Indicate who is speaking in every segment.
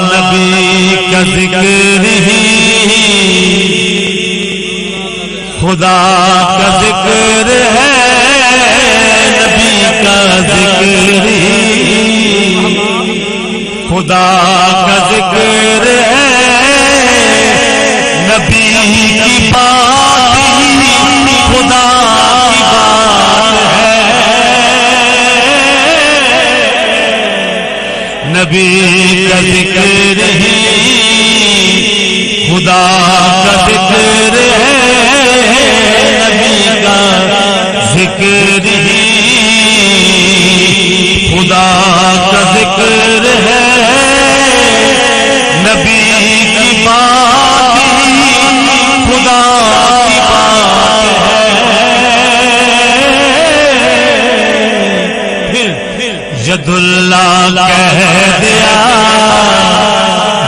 Speaker 1: نبی کا ذکر ہی خدا کا ذکر ہے، نبی کا ذکر ہی خدا کا ذکر ہے، نبی کی بات ہی خدا کی بات ہے، نبی کا ذکر ہی خدا کا ذکر ہے، نبی کا ذکر ہی خدا کا ذکر ہے، نبی کی بات ہی خدا کی بات ہے، ید اللہ کہہ دیا،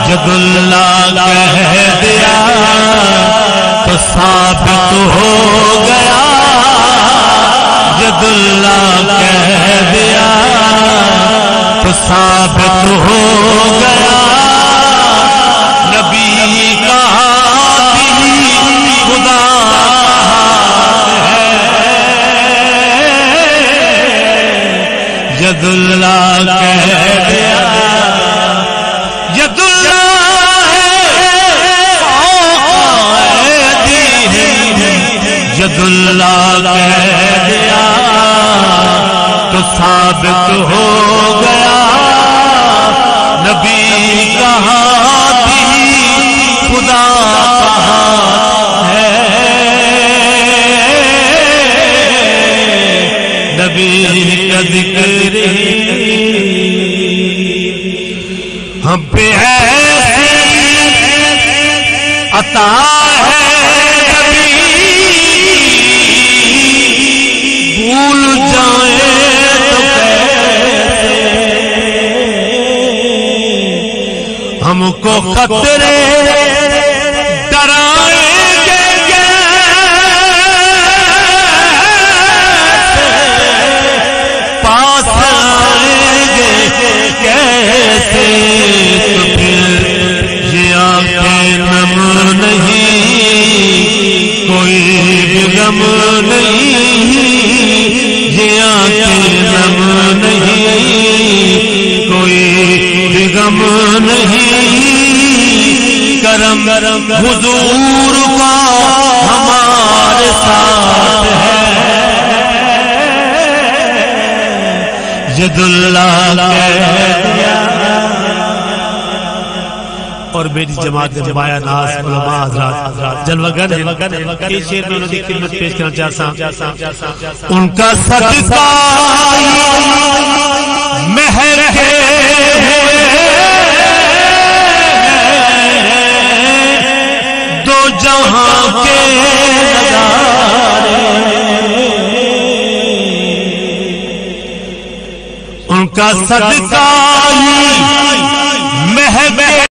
Speaker 1: ید اللہ کہہ دیا تو ثابت ہو گیا، ید اللہ کہہ دیا تو ثابت ہو گیا، نبی کا ہاتھ ہی خدا ید اللہ کہہ دیا، ید اللہ ید اللہ کہہ دیا تو ثابت ہو گیا، نبی کا ہاتھ ہی خدا کا ہاتھ ہے، نبی کا ذکر ہم پہ ایسی عطا ہے، کبھی بھول جائیں تو کیسے، ہم کو خطرے ڈرائیں گے پاس آئیں گے کیسے، تو پھر یہ آنکھیں نم نہیں، کوئی بھی غم نہیں، یہ آنکھیں نم نہیں، کوئی بھی غم نہیں، کرم حضور کا ہمارے ساتھ ہے، ید اللہ کہہ دیا۔ اور میری جماعت کے جماعہ ناز علماء حضرات جلوہ گر ہیں، یہ شعر میں انہوں نے خدمت پیش کرنا چاہتا ہوں، ان کا صدقہ مہر کے دو جہاں کے نظارے، ان کا صدقہ مہر